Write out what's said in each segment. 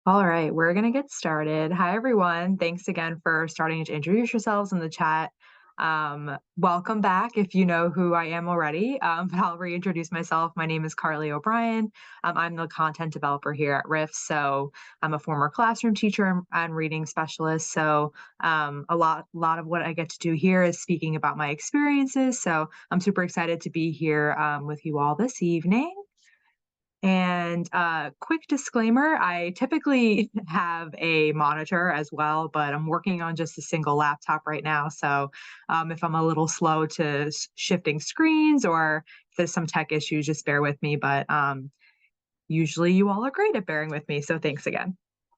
All right, we're going to get started. Hi, everyone. Thanks again for starting to introduce yourselves in the chat. Welcome back if you know who I am already, but I'll reintroduce myself. My name is Carly O'Brien. I'm the content developer here at Riff. So I'm a former classroom teacher and reading specialist. So a lot of what I get to do here is speaking about my experiences. So I'm super excited to be here with you all this evening. And quick disclaimer, I typically have a monitor as well, but I'm working on just a single laptop right now. So if I'm a little slow to shifting screens or if there's some tech issues, just bear with me. But usually you all are great at bearing with me. So thanks again.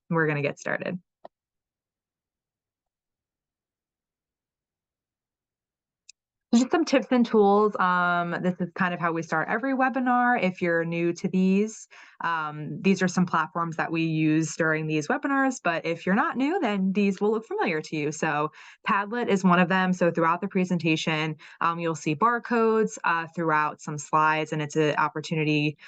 We're going to get started. Just some tips and tools. This is kind of how we start every webinar. If you're new to these are some platforms that we use during these webinars, but if you're not new, then these will look familiar to you. So Padlet is one of them. So throughout the presentation, you'll see barcodes throughout some slides, and it's an opportunity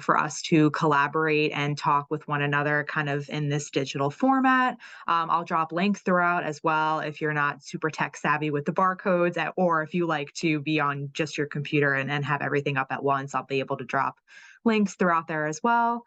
for us to collaborate and talk with one another kind of in this digital format. I'll drop links throughout as well if you're not super tech savvy with the barcodes, or if you like to be on just your computer and have everything up at once, I'll be able to drop links throughout there as well.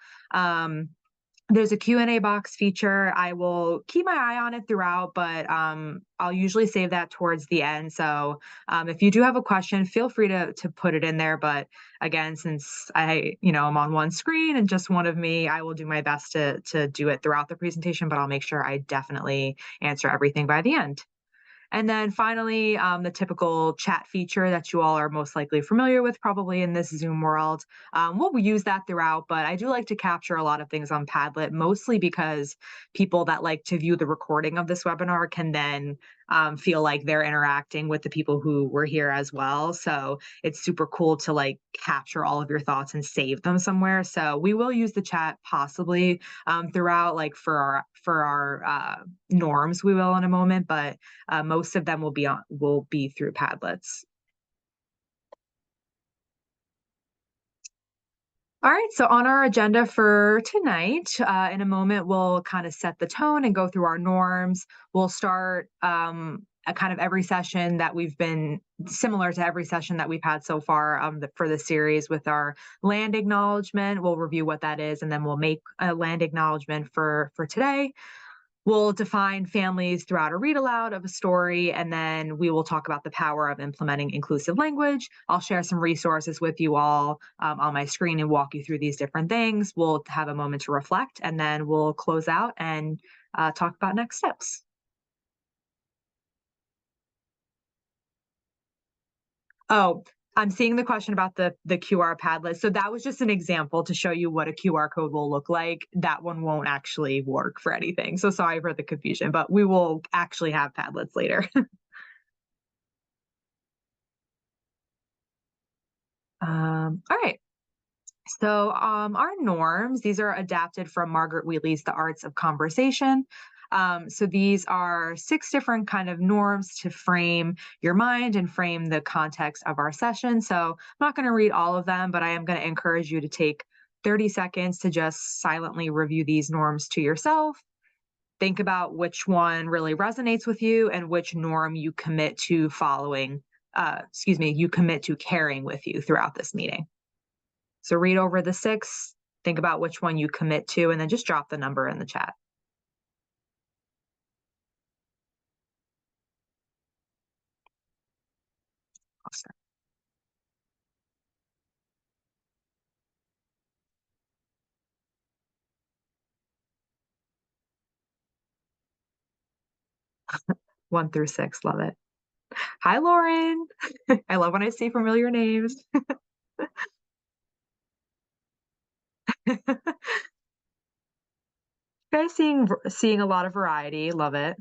There's a Q&A box feature. I will keep my eye on it throughout, but I'll usually save that towards the end. So if you do have a question, feel free to put it in there. But again, since I'm on one screen and just one of me, I will do my best to do it throughout the presentation, but I'll make sure I definitely answer everything by the end. And then finally, the typical chat feature that you all are most likely familiar with probably in this Zoom world. We'll use that throughout, but I do like to capture a lot of things on Padlet, mostly because people that like to view the recording of this webinar can then feel like they're interacting with the people who were here as well. So it's super cool to like capture all of your thoughts and save them somewhere. So we will use the chat possibly throughout, like for our norms, we will in a moment, but most of them will be through Padlets. All right, so on our agenda for tonight, in a moment, we'll kind of set the tone and go through our norms. We'll start a kind of every session that we've been similar to every session that we've had so far for the series with our land acknowledgement. We'll review what that is, and then we'll make a land acknowledgement for today. We'll define families throughout a read aloud of a story, and then we will talk about the power of implementing inclusive language. I'll share some resources with you all on my screen and walk you through these different things. We'll have a moment to reflect, and then we'll close out and talk about next steps. Oh, I'm seeing the question about the QR Padlet. So that was just an example to show you what a QR code will look like. That one won't actually work for anything. So sorry for the confusion, but we will actually have Padlets later. All right. So our norms, these are adapted from Margaret Wheatley's The Arts of Conversation. So these are 6 different kind of norms to frame your mind and frame the context of our session. So I'm not going to read all of them, but I am going to encourage you to take 30 seconds to just silently review these norms to yourself. Think about which one really resonates with you and which norm you commit to you commit to carrying with you throughout this meeting. So read over the 6, think about which one you commit to, and then just drop the number in the chat. Awesome. 1 through 6, love it. Hi, Lauren. I love when I see familiar names. Guys seeing a lot of variety, love it.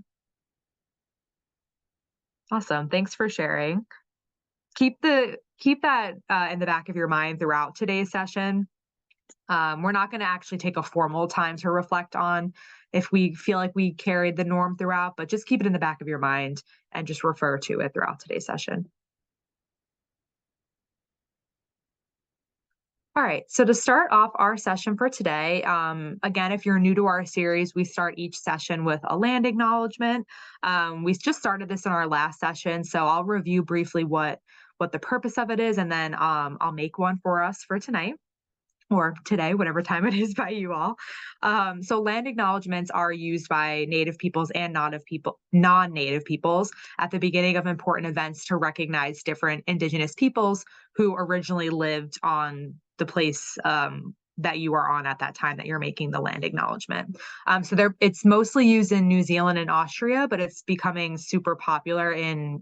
Awesome, thanks for sharing. Keep that in the back of your mind throughout today's session. We're not going to actually take a formal time to reflect on if we feel like we carried the norm throughout, but just keep it in the back of your mind and just refer to it throughout today's session. All right. So to start off our session for today, again, if you're new to our series, we start each session with a land acknowledgement. We just started this in our last session, so I'll review briefly what the purpose of it is, and then I'll make one for us for tonight or today, whatever time it is by you all. So land acknowledgements are used by Native peoples and non-Native peoples at the beginning of important events to recognize different Indigenous peoples who originally lived on the place that you are on at that time that you're making the land acknowledgement. It's mostly used in New Zealand and Austria, but it's becoming super popular in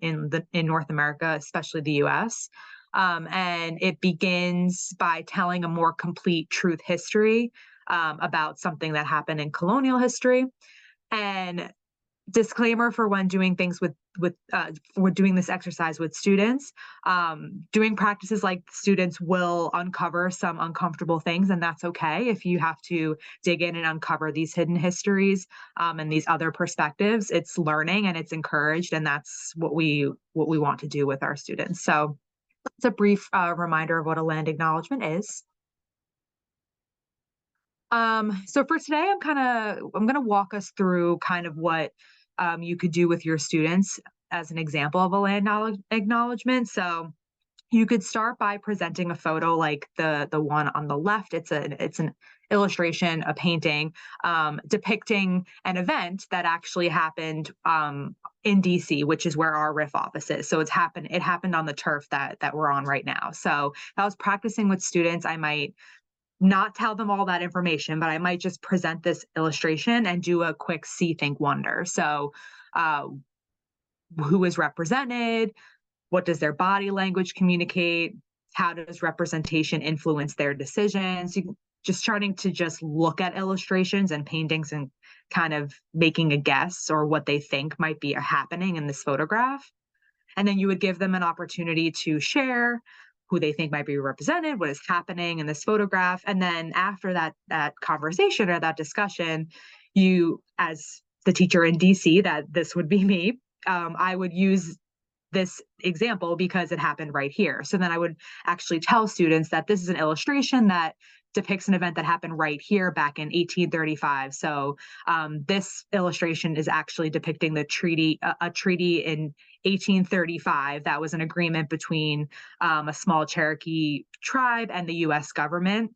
North America, especially the U.S. And it begins by telling a more complete truth history about something that happened in colonial history. And disclaimer for when doing things with we're doing this exercise with students, doing practices like students will uncover some uncomfortable things, and that's okay. If you have to dig in and uncover these hidden histories and these other perspectives, it's learning and it's encouraged, and that's what we want to do with our students. So it's a brief reminder of what a land acknowledgement is. So for today, I'm gonna walk us through kind of what you could do with your students as an example of a acknowledgement. So you could start by presenting a photo like the one on the left. It's an illustration, a painting depicting an event that actually happened in DC, which is where our RIF office is. So it happened on the turf that we're on right now. So if I was practicing with students, I might not tell them all that information, but I might just present this illustration and do a quick see, think, wonder. So uh, who is represented? What does their body language communicate? How does representation influence their decisions? Just starting to just look at illustrations and paintings and kind of making a guess or what they think might be happening in this photograph. And then you would give them an opportunity to share who they think might be represented, what is happening in this photograph. And then after that conversation or that discussion, you, as the teacher in DC, that this would be me, I would use this example because it happened right here. So then I would actually tell students that this is an illustration that depicts an event that happened right here back in 1835. So this illustration is actually depicting a treaty in 1835 that was an agreement between a small Cherokee tribe and the U.S. government.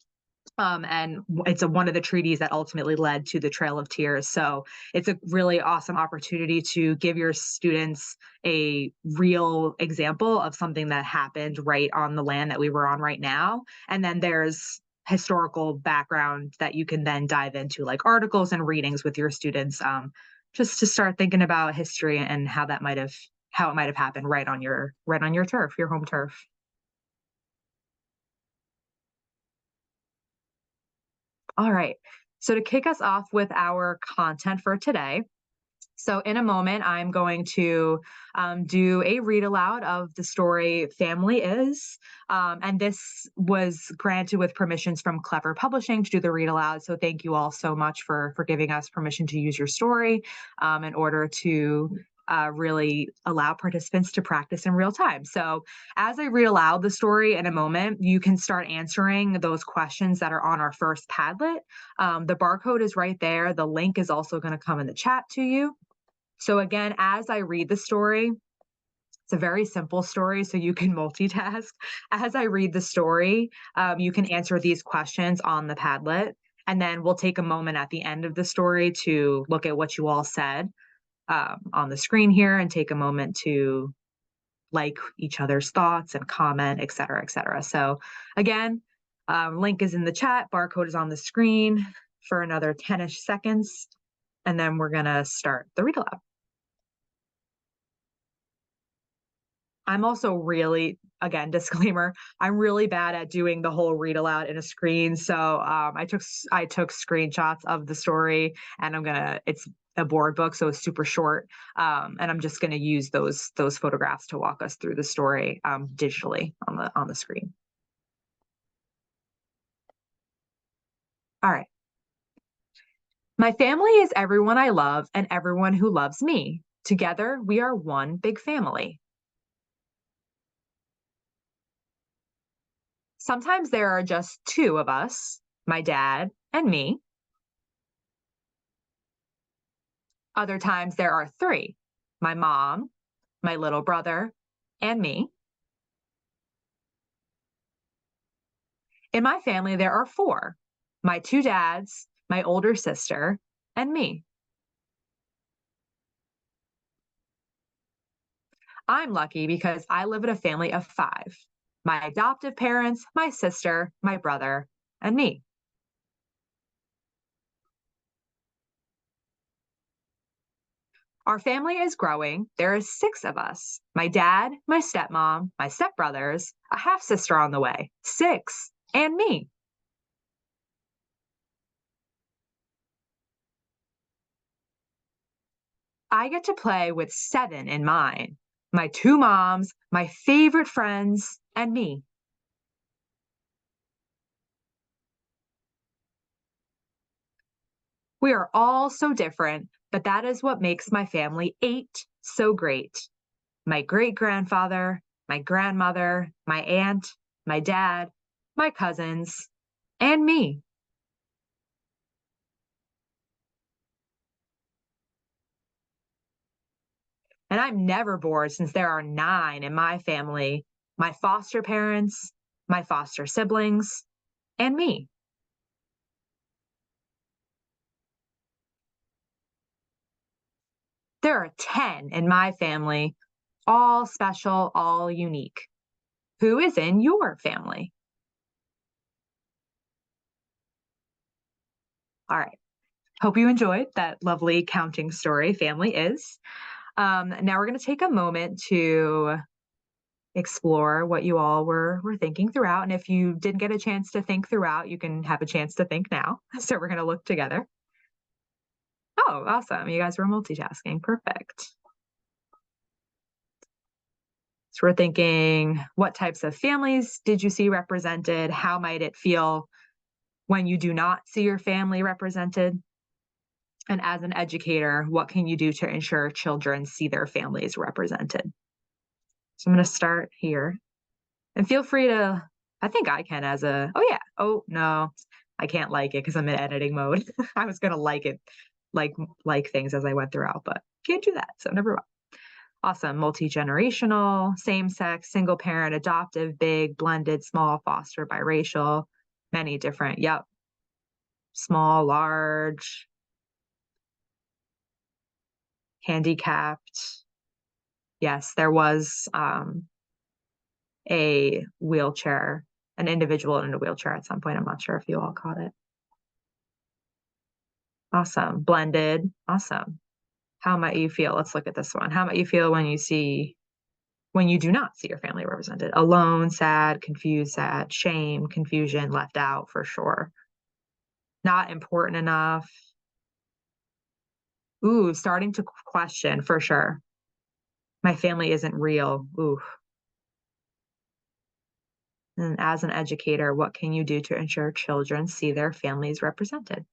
And it's one of the treaties that ultimately led to the Trail of Tears. So it's a really awesome opportunity to give your students a real example of something that happened right on the land that we were on right now. And then there's historical background that you can then dive into, like articles and readings with your students, just to start thinking about history and how it might have happened right on your turf, your home turf. All right. So to kick us off with our content for today, so in a moment, I'm going to do a read aloud of the story Family Is. And this was granted with permissions from Clever Publishing to do the read aloud. So thank you all so much for giving us permission to use your story in order to really allow participants to practice in real time. So as I read aloud the story in a moment, you can start answering those questions that are on our first Padlet. The barcode is right there. The link is also going to come in the chat to you. So again, as I read the story, it's a very simple story, so you can multitask. As I read the story, you can answer these questions on the Padlet, and then we'll take a moment at the end of the story to look at what you all said on the screen here and take a moment to like each other's thoughts and comment, et cetera, et cetera. So again, link is in the chat, barcode is on the screen for another 10-ish seconds, and then we're gonna start the read aloud. I'm also really, again, disclaimer, I'm really bad at doing the whole read aloud in a screen. So I took screenshots of the story, and it's a board book, so it's super short. And I'm just gonna use those photographs to walk us through the story digitally on the screen. All right. My family is everyone I love and everyone who loves me. Together, we are one big family. Sometimes there are just two of us, my dad and me. Other times there are three, my mom, my little brother, and me. In my family, there are four, my two dads, my older sister, and me. I'm lucky because I live in a family of five, my adoptive parents, my sister, my brother, and me. Our family is growing. There is six of us, my dad, my stepmom, my stepbrothers, a half sister on the way, six, and me. I get to play with seven in mine, my two moms, my favorite friends, and me. We are all so different, but that is what makes my family eight so great. My great grandfather, my grandmother, my aunt, my dad, my cousins, and me. And I'm never bored since there are nine in my family, my foster parents, my foster siblings, and me. There are 10 in my family, all special, all unique. Who is in your family? All right. Hope you enjoyed that lovely counting story, Family Is. Now we're going to take a moment to explore what you all were thinking throughout. And if you didn't get a chance to think throughout, you can have a chance to think now. So we're going to look together. Oh, awesome. You guys were multitasking. Perfect. So we're thinking, what types of families did you see represented? How might it feel when you do not see your family represented? And as an educator, what can you do to ensure children see their families represented? So I'm going to start here. And feel free to, I think I can as a, oh yeah, oh no, I can't like it because I'm in editing mode. I was going to like it, like things as I went throughout, but can't do that. So never mind. Awesome. Multi-generational, same-sex, single parent, adoptive, big, blended, small, foster, biracial, many different. Yep. Small, large, handicapped. Yes, there was a wheelchair, an individual in a wheelchair at some point. I'm not sure if you all caught it. Awesome. Blended. Awesome. How might you feel? Let's look at this one. How might you feel when you do not see your family represented? Alone, sad, confused, sad, shame, confusion, left out for sure. Not important enough. Ooh, starting to question for sure. My family isn't real. Ooh. And as an educator, what can you do to ensure children see their families represented?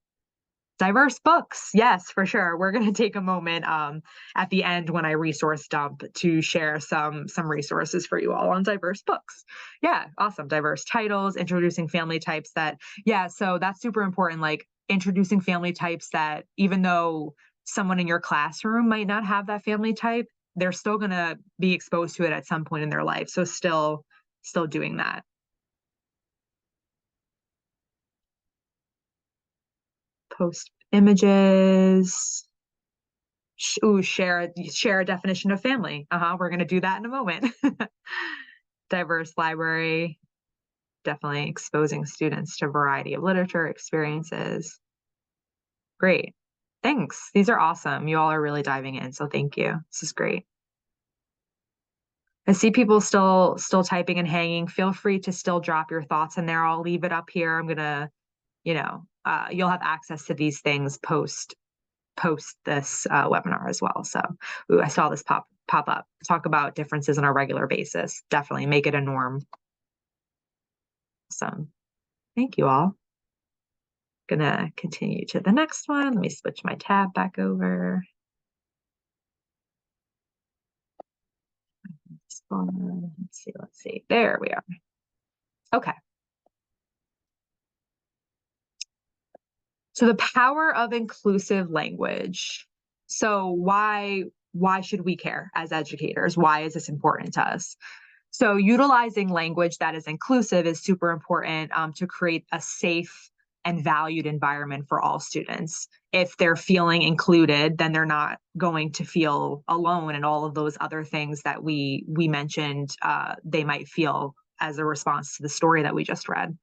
Diverse books. Yes, for sure. We're going to take a moment at the end when I resource dump to share some resources for you all on diverse books. Yeah, awesome. Diverse titles, introducing family types that, yeah, so that's super important. Like introducing family types that even though someone in your classroom might not have that family type, they're still going to be exposed to it at some point in their life. So still doing that. Post images. Ooh, share a definition of family. We're gonna do that in a moment. Diverse library, definitely exposing students to a variety of literature experiences. Great. Thanks. These are awesome. You all are really diving in, so thank you. This is great. I see people still typing and hanging. Feel free to still drop your thoughts in there. I'll leave it up here. I'm gonna, you'll have access to these things post this webinar as well. So ooh, I saw this pop up. Talk about differences on a regular basis. Definitely make it a norm. So thank you all. Gonna continue to the next one. Let me switch my tab back over. Let's see. There we are. Okay. So the power of inclusive language. So why should we care as educators? Why is this important to us? So utilizing language that is inclusive is super important to create a safe and valued environment for all students. If they're feeling included, then they're not going to feel alone and all of those other things that we mentioned they might feel as a response to the story that we just read.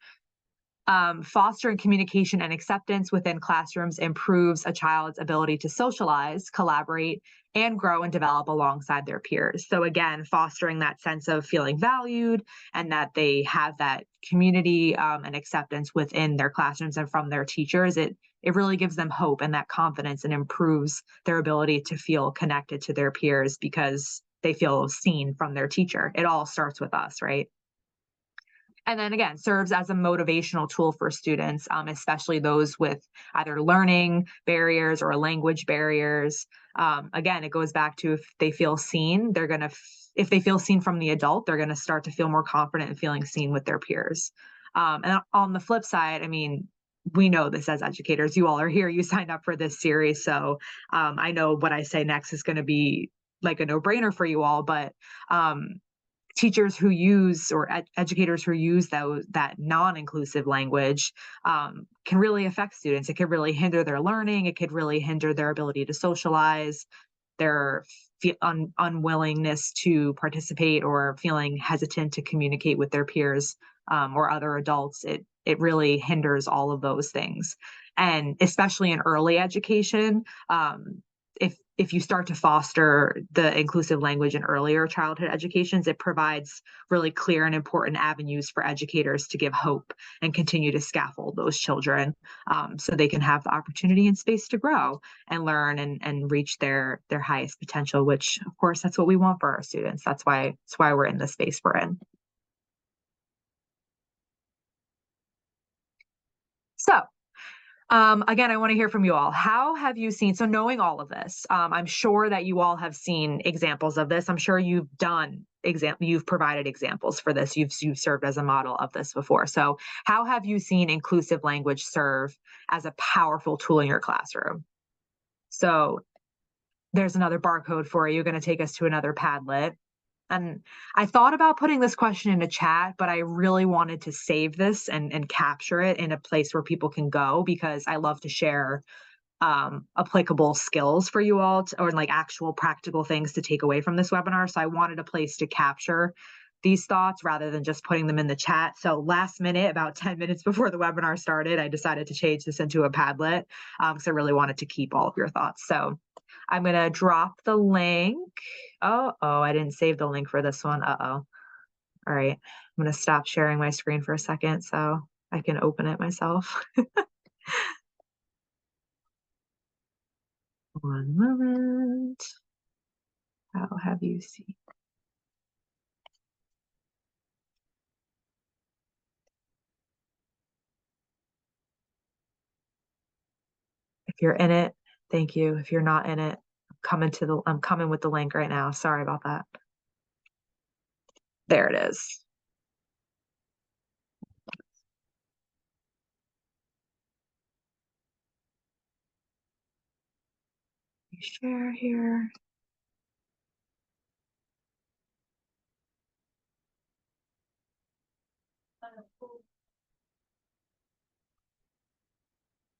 Fostering communication and acceptance within classrooms improves a child's ability to socialize, collaborate, and grow and develop alongside their peers. So, again, fostering that sense of feeling valued and that they have that community and acceptance within their classrooms and from their teachers, it really gives them hope and that confidence and improves their ability to feel connected to their peers because they feel seen from their teacher. It all starts with us, right? And then again, serves as a motivational tool for students, especially those with either learning barriers or language barriers. Again, it goes back to if they feel seen, they're going to, if they feel seen from the adult, they're going to start to feel more confident in feeling seen with their peers. And on the flip side, I mean, we know this as educators. You all are here. You signed up for this series. So I know what I say next is going to be like a no brainer for you all. But teachers who use or educators who use that non-inclusive language can really affect students. It could really hinder their learning. It could really hinder their ability to socialize, their unwillingness to participate or feeling hesitant to communicate with their peers or other adults. It really hinders all of those things, and especially in early education. If you start to foster the inclusive language in earlier childhood educations, it provides really clear and important avenues for educators to give hope and continue to scaffold those children so they can have the opportunity and space to grow and learn and reach their highest potential, which of course that's what we want for our students. That's why we're in the space we're in. So again, I want to hear from you all. How have you seen, so knowing all of this, I'm sure that you all have seen examples of this. I'm sure you've provided examples for this. You've served as a model of this before. So how have you seen inclusive language serve as a powerful tool in your classroom? So there's another barcode for you. You're going to take us to another Padlet. And I thought about putting this question in a chat, but I really wanted to save this and capture it in a place where people can go because I love to share applicable skills for you all or like actual practical things to take away from this webinar. So I wanted a place to capture these thoughts rather than just putting them in the chat. So last minute, about 10 minutes before the webinar started, I decided to change this into a Padlet because I really wanted to keep all of your thoughts. So I'm going to drop the link. Oh, I didn't save the link for this one. All right. I'm going to stop sharing my screen for a second so I can open it myself. One moment. How have you seen? If you're in it, thank you. If you're not in it, I'm coming with the link right now. Sorry about that. There it is. Share here.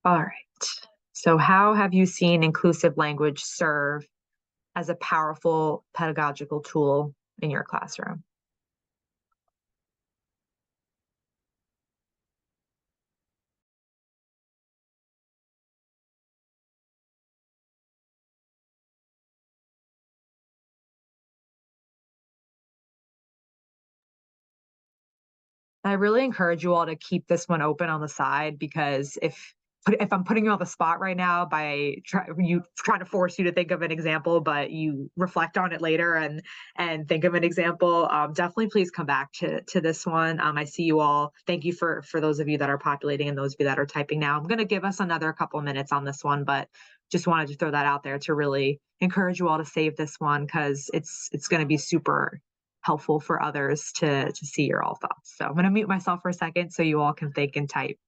All right. So how have you seen inclusive language serve as a powerful pedagogical tool in your classroom? I really encourage you all to keep this one open on the side because if I'm putting you on the spot right now by trying to force you to think of an example, but you reflect on it later and think of an example, definitely please come back to this one. I see you all. Thank you for those of you that are populating and those of you that are typing now. I'm going to give us another couple minutes on this one, but just wanted to throw that out there to really encourage you all to save this one because it's going to be super helpful for others to see your all thoughts. So I'm going to mute myself for a second so you all can think and type.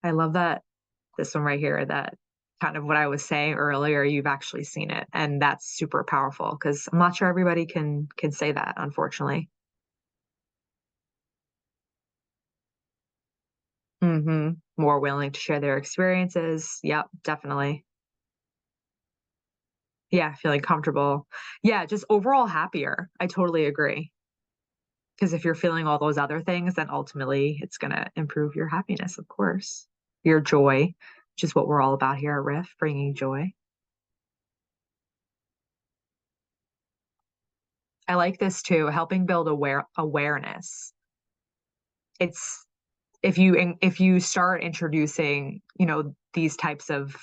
I love that this one right here, that kind of what I was saying earlier, you've actually seen it, and that's super powerful because I'm not sure everybody can say that, unfortunately. More willing to share their experiences. Yep, definitely. Yeah, feeling comfortable. Yeah, just overall happier. I totally agree. Because if you're feeling all those other things, then ultimately it's gonna improve your happiness, of course. Your joy, which is what we're all about here at Riff, bringing joy. I like this too, helping build awareness. It's if you start introducing, these types of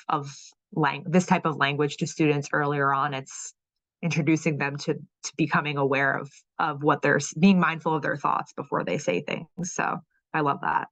this type of language to students earlier on, it's introducing them to becoming aware of what they're being mindful of their thoughts before they say things. So I love that.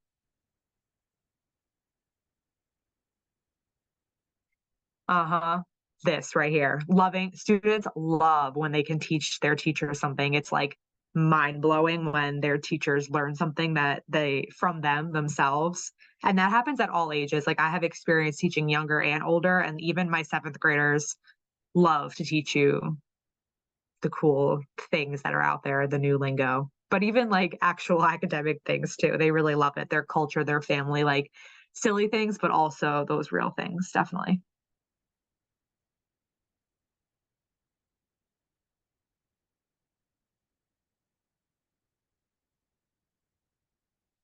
Uh-huh. This right here. Loving students love when they can teach their teacher something. It's like mind blowing when their teachers learn something that they from themselves. And that happens at all ages. Like I have experience teaching younger and older, and even my seventh graders love to teach you the cool things that are out there, the new lingo. But even like actual academic things too. They really love it. Their culture, their family, like silly things, but also those real things, definitely.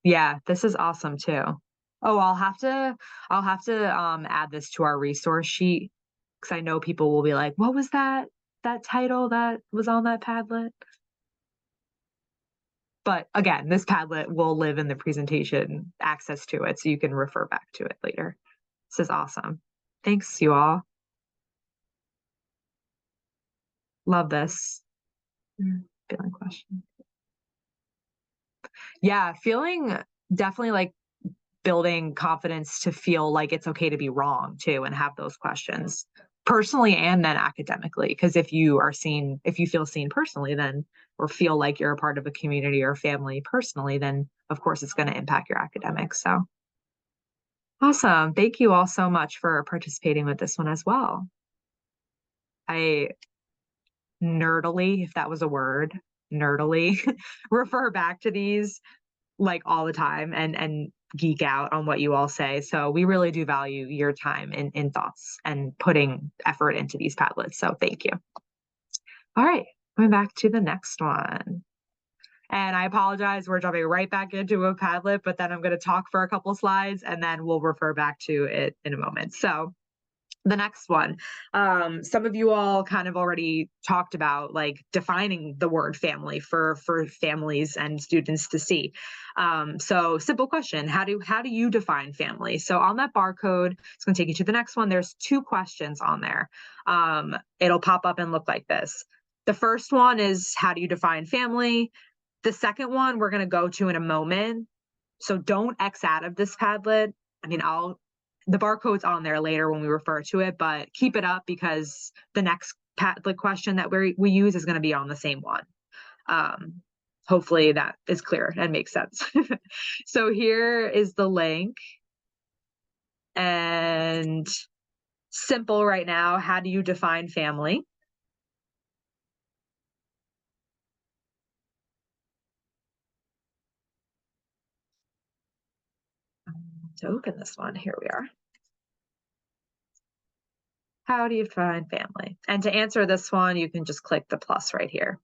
Yeah, this is awesome too. Oh, I'll have to add this to our resource sheet because I know people will be like, "What was that title that was on that Padlet?" But again, this Padlet will live in the presentation, access to it, so you can refer back to it later. This is awesome. Thanks, you all. Love this. Feeling question. Yeah, feeling definitely like building confidence to feel like it's okay to be wrong too and have those questions personally and then academically. Because if you feel seen personally, then or feel like you're a part of a community or family personally, then of course it's going to impact your academics. So awesome. Thank you all so much for participating with this one as well. I nerdily, if that was a word, nerdily refer back to these like all the time and geek out on what you all say. So we really do value your time in thoughts and putting effort into these Padlets. So thank you. All right, going back to the next one. And I apologize, we're jumping right back into a Padlet, but then I'm going to talk for a couple slides and then we'll refer back to it in a moment. So the next one, some of you all kind of already talked about like defining the word family for families and students to see. So simple question: how do you define family? So on that barcode, it's going to take you to the next one. There's two questions on there. It'll pop up and look like this. The first one is how do you define family? The second one we're going to go to in a moment. So don't X out of this Padlet. I mean, the barcode's on there later when we refer to it, but keep it up because the next Padlet question that we use is going to be on the same one. Um, Hopefully that is clear and makes sense. So here is the link, and simple right now. How do you define family? To open this one, here we are. How do you define family? And to answer this one, you can just click the plus right here.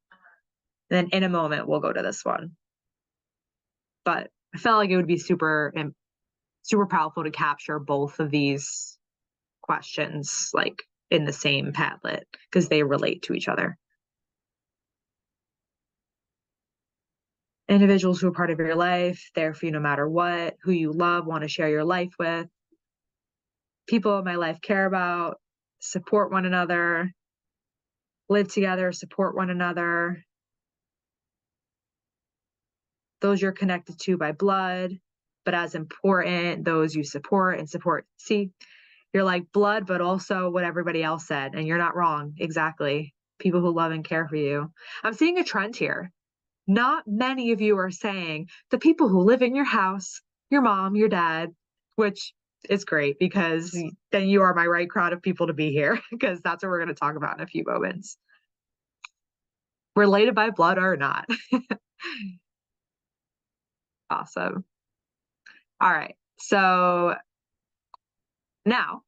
Then in a moment, we'll go to this one. But I felt like it would be super powerful to capture both of these questions like in the same Padlet because they relate to each other. Individuals who are part of your life, there for you no matter what, who you love, want to share your life with, people in my life care about, support one another, live together, support one another, those you're connected to by blood, but as important, those you support and support. See, you're like blood, but also what everybody else said, and you're not wrong. Exactly. People who love and care for you. I'm seeing a trend here. Not many of you are saying the people who live in your house, your mom, your dad. which is great because then you are my right crowd of people to be here because that's what we're going to talk about in a few moments. Related by blood or not. Awesome. All right. So now,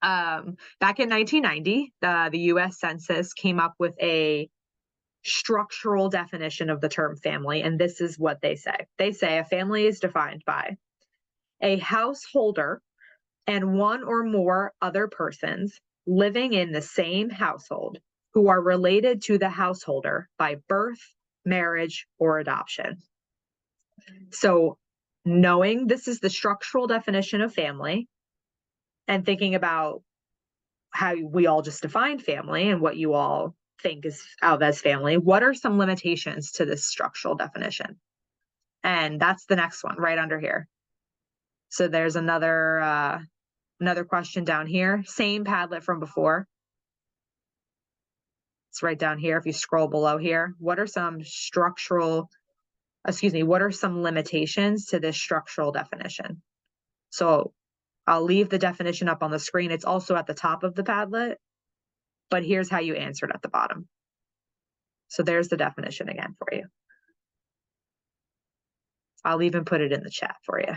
back in 1990, the US Census came up with a structural definition of the term family, and this is what they say. They say a family is defined by a householder and one or more other persons living in the same household who are related to the householder by birth, marriage, or adoption. So, knowing this is the structural definition of family and thinking about how we all just defined family and what you all think is of as family, what are some limitations to this structural definition? And that's the next one right under here. So there's another question down here, same Padlet from before. It's right down here. If you scroll below here, what are some what are some limitations to this structural definition? So I'll leave the definition up on the screen. It's also at the top of the Padlet, but here's how you answer it at the bottom. So there's the definition again for you. I'll even put it in the chat for you.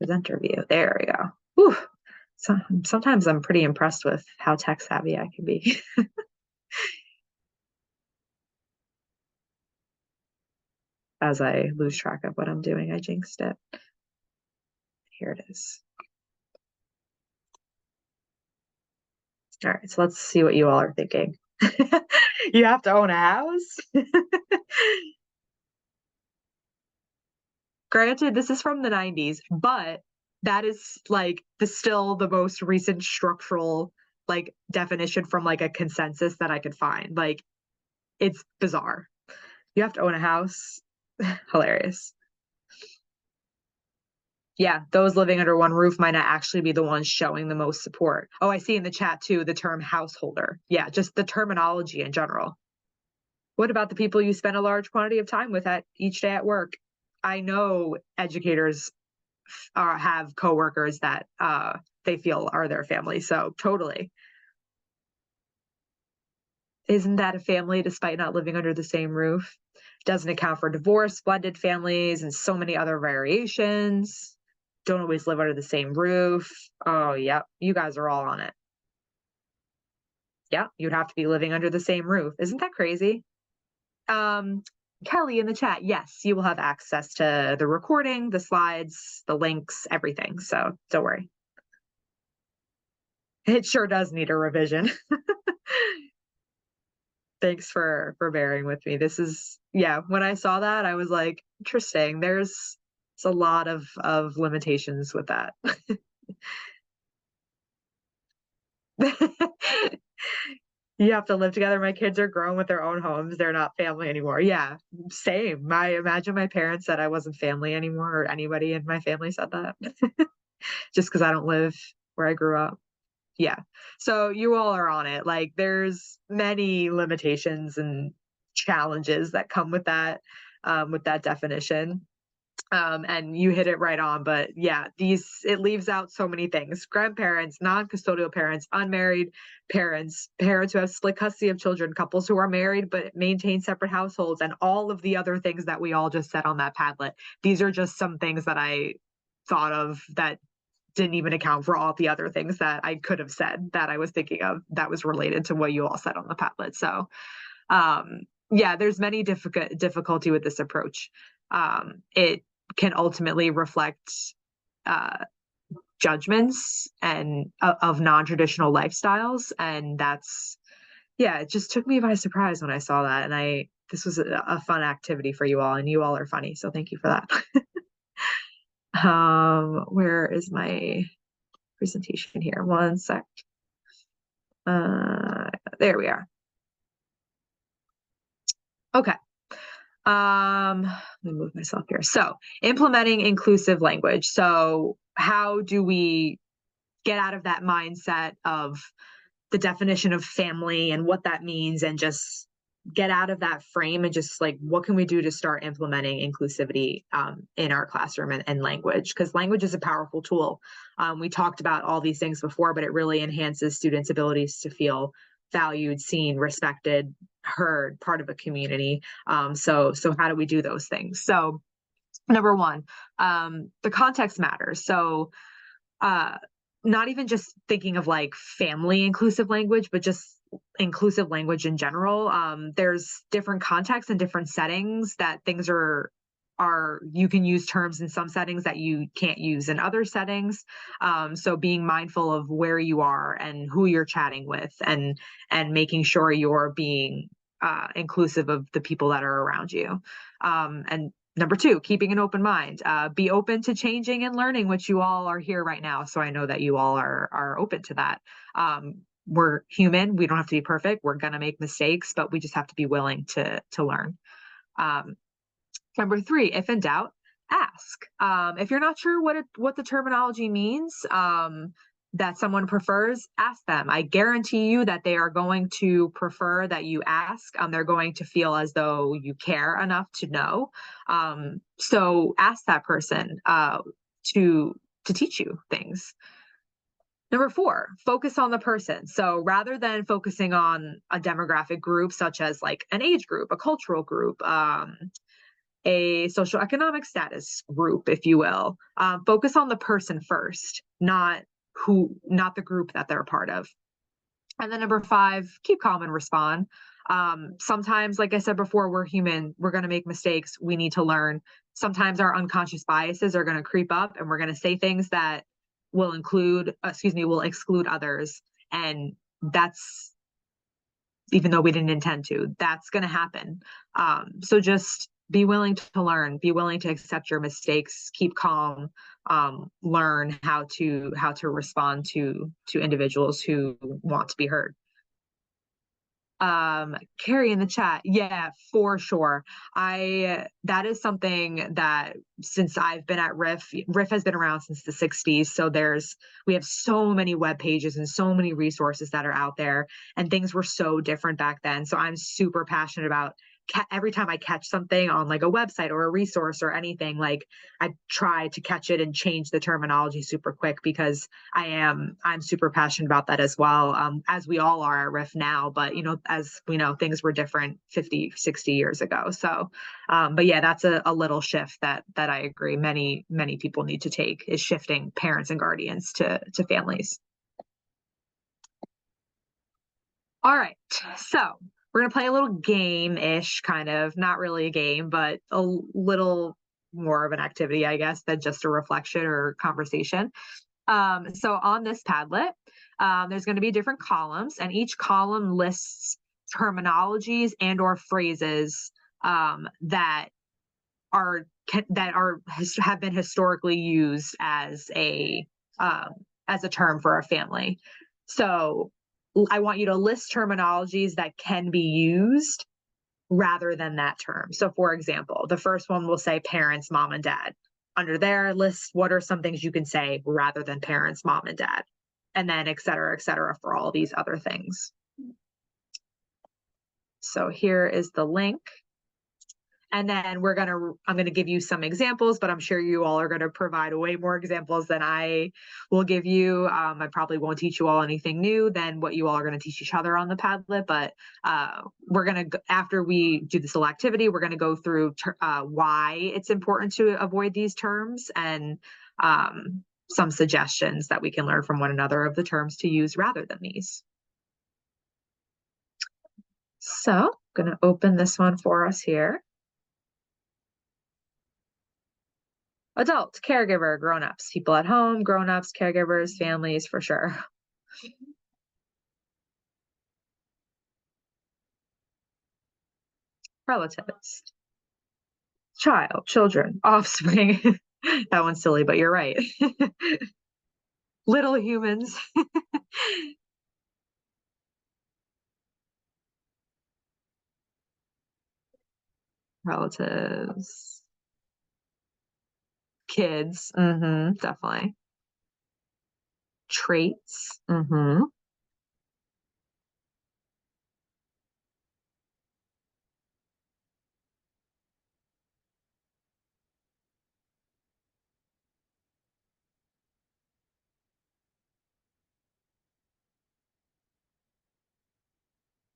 Presenter view. There we go. Whew. So, sometimes I'm pretty impressed with how tech savvy I can be. As I lose track of what I'm doing, I jinxed it. Here it is. All right, so let's see what you all are thinking. You have to own a house? Granted, this is from the 90s, but that is like still the most recent structural like definition from like a consensus that I could find. Like, it's bizarre. You have to own a house. Hilarious. Yeah, those living under one roof might not actually be the ones showing the most support. Oh, I see in the chat too, the term householder. Yeah, just the terminology in general. What about the people you spend a large quantity of time with at each day at work? I know educators have coworkers that they feel are their family, so totally. Isn't that a family despite not living under the same roof? Doesn't account for divorce, blended families, and so many other variations. Don't always live under the same roof. Oh, yep, you guys are all on it. Yeah, you'd have to be living under the same roof. Isn't that crazy? Kelly in the chat, yes, you will have access to the recording, the slides, the links, everything. So don't worry. It sure does need a revision. Thanks for bearing with me. This is, yeah, when I saw that, I was like, interesting. There's a lot of limitations with that. You have to live together. My kids are grown with their own homes. They're not family anymore. Yeah, same. I imagine my parents said I wasn't family anymore, or anybody in my family said that. Just because I don't live where I grew up. Yeah. So you all are on it. Like, there's many limitations and challenges that come with that definition. And you hit it right on, but yeah, it leaves out so many things: grandparents, non-custodial parents, unmarried parents, parents who have split custody of children, couples who are married but maintain separate households, and all of the other things that we all just said on that Padlet. These are just some things that I thought of that didn't even account for all the other things that I could have said that I was thinking of that was related to what you all said on the Padlet. So yeah, there's many difficulty with this approach. It can ultimately reflect judgments and of non-traditional lifestyles, and it just took me by surprise when I saw that. And this was a fun activity for you all, and you all are funny, so thank you for that. Where is my presentation here? One sec. There we are. Okay. Let me move myself here. So, implementing inclusive language. So how do we get out of that mindset of the definition of family and what that means, and just get out of that frame and just like, what can we do to start implementing inclusivity in our classroom and language? Because language is a powerful tool. We talked about all these things before, but it really enhances students' abilities to feel valued, seen, respected, heard, part of a community. So how do we do those things? So number one, the context matters. So uh, not even just thinking of like family inclusive language, but just inclusive language in general. There's different contexts and different settings that things are you can use terms in some settings that you can't use in other settings. So being mindful of where you are and who you're chatting with, and making sure you're being inclusive of the people that are around you. And number two, keeping an open mind. Be open to changing and learning, which you all are here right now. So I know that you all are open to that. We're human. We don't have to be perfect. We're gonna make mistakes, but we just have to be willing to learn. Um, Number three, if in doubt, ask. If you're not sure what the terminology means, that someone prefers, ask them. I guarantee you that they are going to prefer that you ask. They're going to feel as though you care enough to know. So ask that person to teach you things. Number four, focus on the person. So rather than focusing on a demographic group, such as like an age group, a cultural group, a social economic status group, if you will. Focus on the person first, not the group that they're a part of. And then number five, keep calm and respond. Sometimes, like I said before, we're human. We're going to make mistakes. We need to learn. Sometimes our unconscious biases are going to creep up, and we're going to say things that will exclude others. And that's, even though we didn't intend to, that's going to happen. So just be willing to learn, be willing to accept your mistakes, keep calm, learn how to respond to individuals who want to be heard. Carrie in the chat, yeah, for sure. That is something that, since I've been at Riff has been around since the 60s. So we have so many web pages and so many resources that are out there, and things were so different back then. So I'm super passionate about every time I catch something on like a website or a resource or anything, like I try to catch it and change the terminology super quick, because I'm super passionate about that as well, as we all are at Riff now. But as we know, things were different 50, 60 years ago. So, but yeah, that's a little shift that I agree many people need to take, is shifting parents and guardians to families. All right, so we're going to play a little game-ish, kind of, not really a game, but a little more of an activity, I guess, than just a reflection or conversation. So on this Padlet, there's going to be different columns, and each column lists terminologies and or phrases that have been historically used as a term for a family. So I want you to list terminologies that can be used rather than that term. So for example, the first one will say parents, mom and dad. Under their list, what are some things you can say rather than parents, mom and dad? And then et cetera, for all these other things. So here is the link. And then I'm going to give you some examples, but I'm sure you all are going to provide way more examples than I will give you. I probably won't teach you all anything new than what you all are going to teach each other on the Padlet, but we're going to, after we do this little activity, we're going to go through why it's important to avoid these terms, and some suggestions that we can learn from one another of the terms to use rather than these. So I'm going to open this one for us here. Adult, caregiver, grown-ups, people at home, grown-ups, caregivers, families, for sure. Relatives, child, children, offspring. That one's silly, but you're right. Little humans. Relatives. Kids. Definitely. Traits.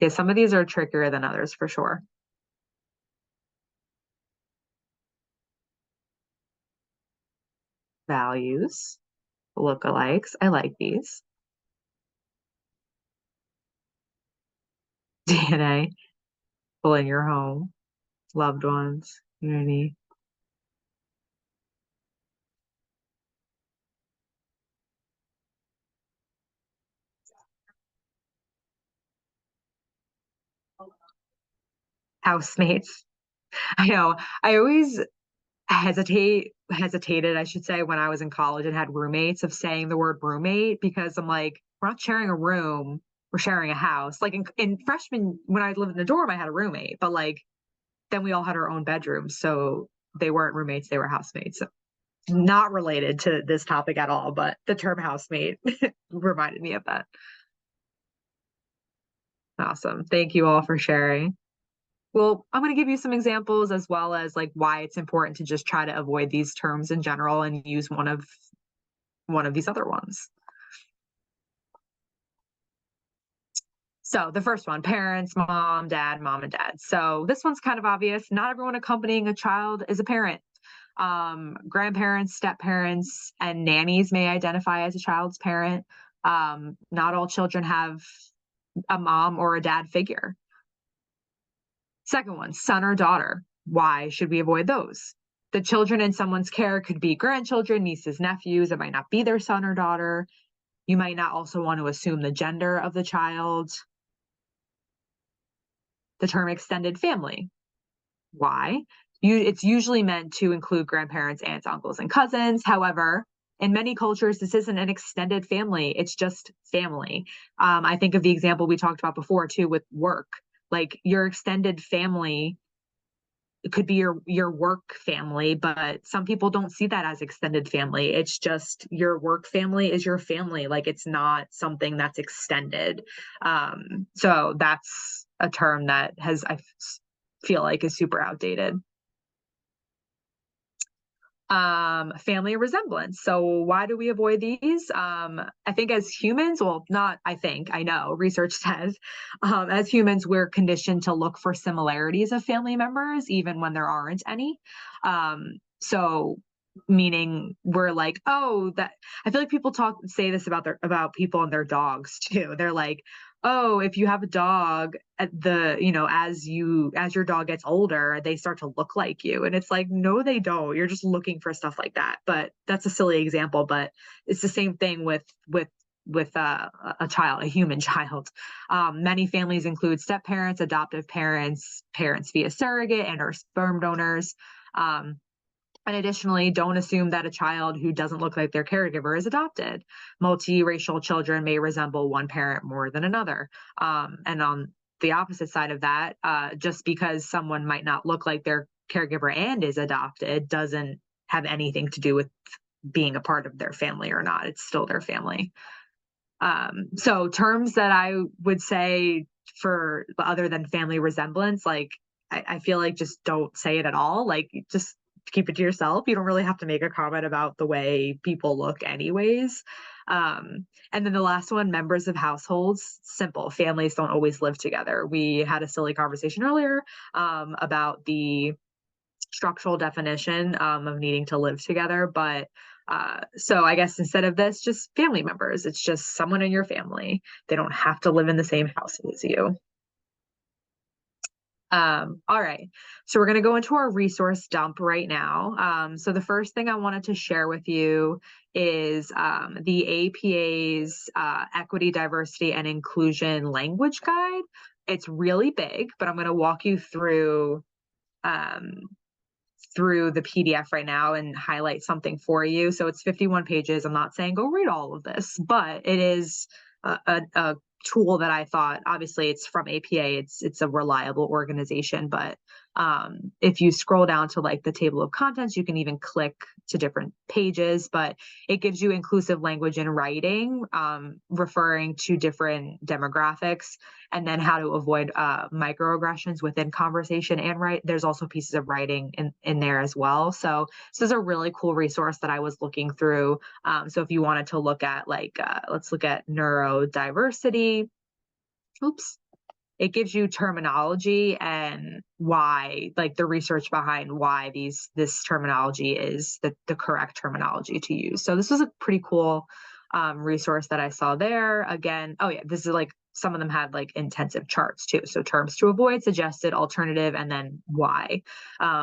Yeah, some of these are trickier than others for sure. Values, lookalikes. I like these. DNA, people in your home, loved ones, community. Housemates. I know. I always hesitated, I should say, when I was in college and had roommates of saying the word roommate because I'm like, we're not sharing a room, we're sharing a house. Like in freshman, when I lived in the dorm, I had a roommate, but like then we all had our own bedrooms. So they weren't roommates, they were housemates. So not related to this topic at all, but the term housemate reminded me of that. Awesome. Thank you all for sharing. Well, I'm going to give you some examples as well as like why it's important to just try to avoid these terms in general and use one of these other ones. So the first one, parents, mom and dad. So this one's kind of obvious. Not everyone accompanying a child is a parent. Grandparents, step parents, and nannies may identify as a child's parent. Not all children have a mom or a dad figure. Second one, son or daughter. Why should we avoid those? The children in someone's care could be grandchildren, nieces, nephews. It might not be their son or daughter. You might not also want to assume the gender of the child. The term extended family. Why? It's usually meant to include grandparents, aunts, uncles, and cousins. However, in many cultures, this isn't an extended family. It's just family. I think of the example we talked about before too with work. Like your extended family, it could be your work family, but some people don't see that as extended family. It's just your work family is your family. Like it's not something that's extended. So that's a term that I feel like is super outdated. Family resemblance. So why do we avoid these? I think as humans, well, not I think, I know, research says, as humans, we're conditioned to look for similarities of family members, even when there aren't any. So meaning we're like, oh, that I feel like people say this about people and their dogs too. They're like, oh, if you have a dog at as your dog gets older, they start to look like you. And it's like, no, they don't. You're just looking for stuff like that. But that's a silly example, but it's the same thing with a child, a human child. Many families include step parents, adoptive parents, parents via surrogate and or sperm donors. Um, and additionally, don't assume that a child who doesn't look like their caregiver is adopted. Multiracial children may resemble one parent more than another. And on the opposite side of that, just because someone might not look like their caregiver and is adopted doesn't have anything to do with being a part of their family or not. It's still their family. So terms that I would say for other than family resemblance, like I feel like just don't say it at all. Like just keep it to yourself. You don't really have to make a comment about the way people look anyways. And then the last one, members of households, simple. Families don't always live together. We had a silly conversation earlier about the structural definition of needing to live together. But so I guess instead of this, just family members. It's just someone in your family. They don't have to live in the same house as you. All right. So we're going to go into our resource dump right now. So the first thing I wanted to share with you is the APA's Equity, Diversity, and Inclusion Language Guide. It's really big, but I'm going to walk you um, through the PDF right now and highlight something for you. So it's 51 pages. I'm not saying go read all of this, but it is a tool that I thought, obviously it's from APA, it's a reliable organization, but if you scroll down to like the table of contents, you can even click to different pages, but it gives you inclusive language in writing, referring to different demographics, and then how to avoid microaggressions within conversation and write. There's also pieces of writing in there as well. So this is a really cool resource that I was looking through. So if you wanted to look at like, let's look at neurodiversity. Oops. it gives you terminology and why, like the research behind why this terminology is the correct terminology to use. So this was a pretty cool resource that I saw there. Again, oh yeah, this is like some of them had like intensive charts too. So terms to avoid, suggested, alternative, and then why.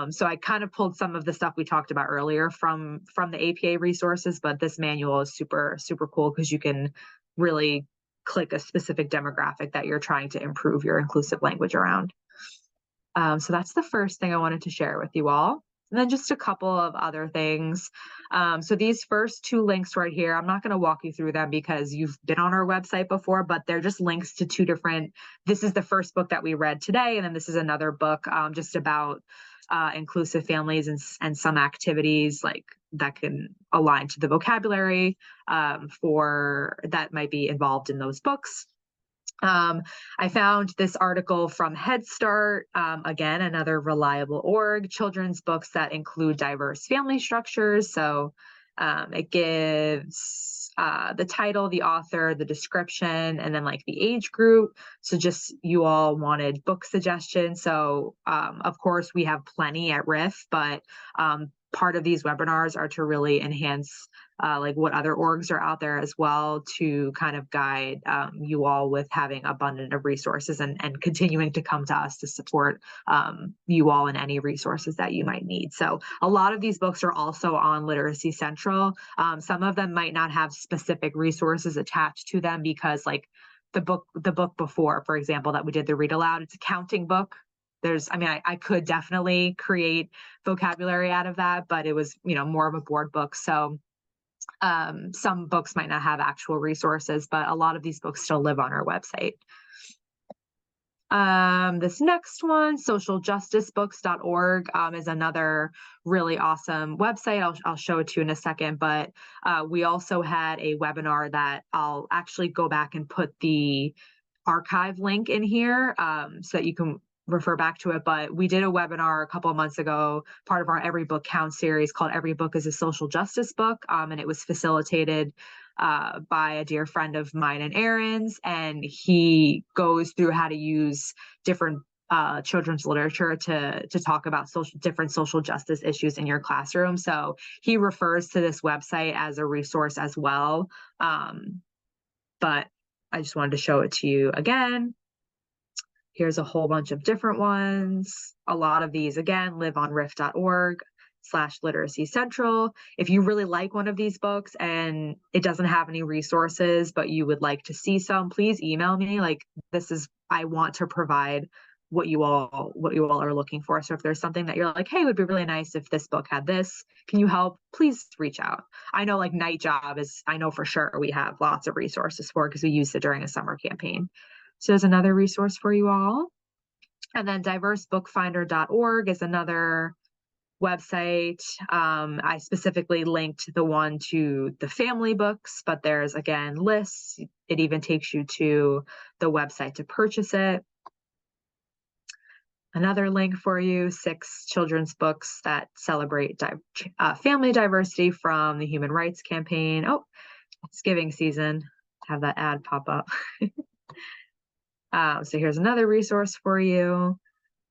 So I kind of pulled some of the stuff we talked about earlier from the APA resources, but this manual is super, super cool because you can really click a specific demographic that you're trying to improve your inclusive language around. So that's the first thing I wanted to share with you all. And then just a couple of other things. So these first two links right here, I'm not going to walk you through them because you've been on our website before, but they're just links to two different, this is the first book that we read today, and then this is another book just about inclusive families and some activities like that can align to the vocabulary for that might be involved in those books. I found this article from Head Start, again, another reliable org, children's books that include diverse family structures. So it gives the title, the author, the description, and then like the age group. So just you all wanted book suggestions. So of course we have plenty at RIF, but part of these webinars are to really enhance like what other orgs are out there as well to kind of guide you all with having abundant of resources and continuing to come to us to support you all in any resources that you might need. So a lot of these books are also on Literacy Central. Some of them might not have specific resources attached to them because like the book before, for example, that we did the read aloud, it's a counting book. I could definitely create vocabulary out of that, but it was, more of a board book. So some books might not have actual resources, but a lot of these books still live on our website. This next one, socialjusticebooks.org, is another really awesome website. I'll show it to you in a second, but we also had a webinar that I'll actually go back and put the archive link in here so that you can refer back to it. But we did a webinar a couple of months ago, part of our Every Book Counts series called Every Book is a Social Justice Book. And it was facilitated by a dear friend of mine and Aaron's. And he goes through how to use different children's literature to talk about different social justice issues in your classroom. So he refers to this website as a resource as well. But I just wanted to show it to you again. Here's a whole bunch of different ones. A lot of these, again, live on rif.org/literacy central. If you really like one of these books and it doesn't have any resources, but you would like to see some, please email me. Like I want to provide what you all are looking for. So if there's something that you're like, hey, it would be really nice if this book had this, can you help? Please reach out. I know like Night Job I know for sure we have lots of resources for because we used it during a summer campaign. So there's another resource for you all. And then diversebookfinder.org is another website. I specifically linked the one to the family books, but there's again lists. It even takes you to the website to purchase it. Another link for you, 6 children's books that celebrate family diversity from the Human Rights Campaign. Oh, it's giving season. Have that ad pop up. So here's another resource for you.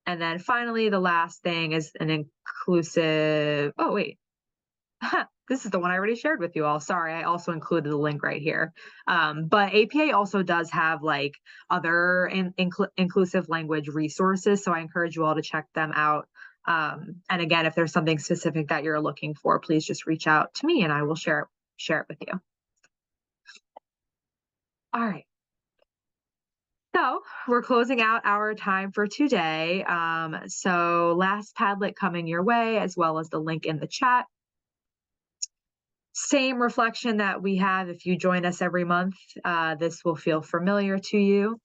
And then finally, the last thing is an inclusive, oh wait, this is the one I already shared with you all. Sorry, I also included the link right here. But APA also does have like other inclusive language resources. So I encourage you all to check them out. And again, if there's something specific that you're looking for, please just reach out to me and I will share it with you. All right. So we're closing out our time for today. So last Padlet coming your way, as well as the link in the chat. Same reflection that we have if you join us every month. This will feel familiar to you.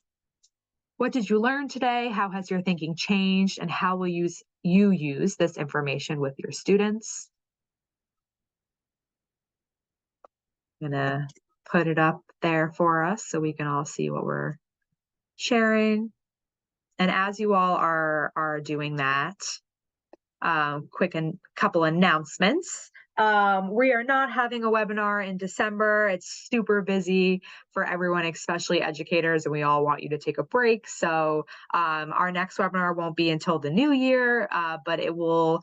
What did you learn today? How has your thinking changed? And how will you use this information with your students? I'm gonna put it up there for us so we can all see what we're sharing. And as you all are doing that, quick and couple announcements. We are not having a webinar in December. It's super busy for everyone, especially educators, and we all want you to take a break. So our next webinar won't be until the new year, but it will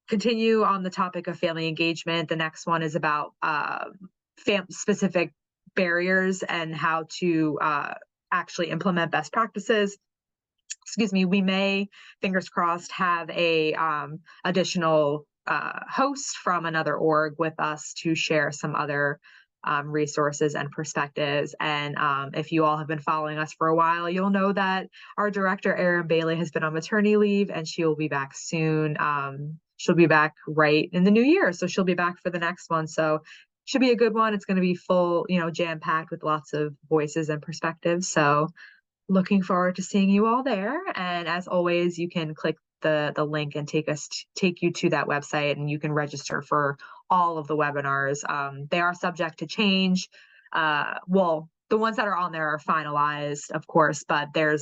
continue on the topic of family engagement. The next one is about specific barriers and how to actually implement best practices. Excuse me, we may, fingers crossed, have a additional host from another org with us to share some other resources and perspectives. And if you all have been following us for a while, you'll know that our director, Erin Bailey, has been on maternity leave, and she will be back soon. She'll be back right in the new year, so she'll be back for the next one. So should be a good one. It's going to be full, jam-packed with lots of voices and perspectives. So looking forward to seeing you all there. And as always, you can click the link and take you to that website, and you can register for all of the webinars. They are subject to change. Well, the ones that are on there are finalized, of course, but they're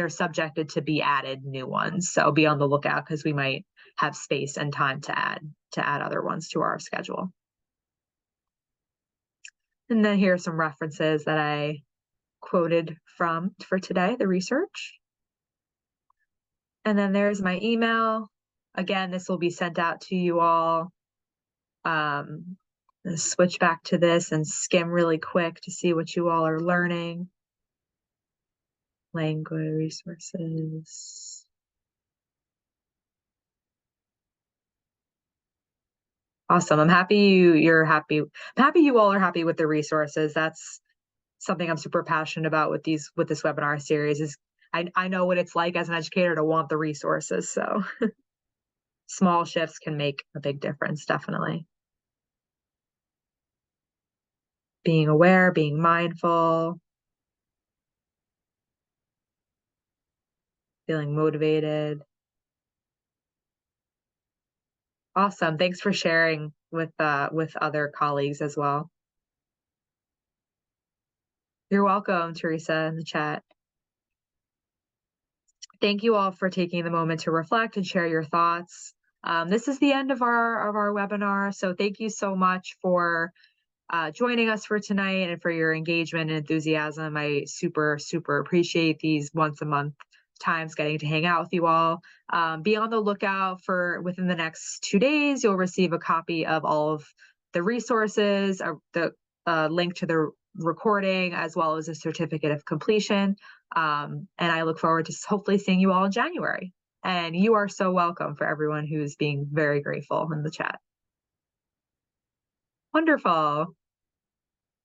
subjected to be added new ones. So be on the lookout, because we might have space and time to add other ones to our schedule. And then here are some references that I quoted from for today, the research. And then there's my email. Again, this will be sent out to you all. Switch back to this and skim really quick to see what you all are learning. Language resources. Awesome. I'm happy you're happy. I'm happy you all are happy with the resources. That's something I'm super passionate about with this webinar series. Is I know what it's like as an educator to want the resources. So small shifts can make a big difference, definitely. Being aware, being mindful, feeling motivated. Awesome. Thanks for sharing with other colleagues as well. You're welcome, Teresa, in the chat. Thank you all for taking the moment to reflect and share your thoughts. This is the end of our webinar. So thank you so much for joining us for tonight and for your engagement and enthusiasm. I super, super appreciate these once a month times getting to hang out with you all. Be on the lookout for within the next 2 days, you'll receive a copy of all of the resources, the link to the recording, as well as a certificate of completion. And I look forward to hopefully seeing you all in January. And you are so welcome, for everyone who's being very grateful in the chat. Wonderful.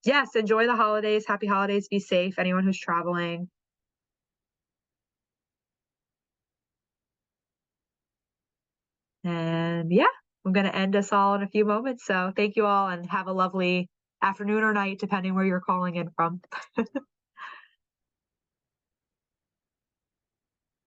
Yes, enjoy the holidays. Happy holidays. Be safe, anyone who's traveling. And yeah, I'm going to end us all in a few moments. So thank you all, and have a lovely afternoon or night, depending where you're calling in from.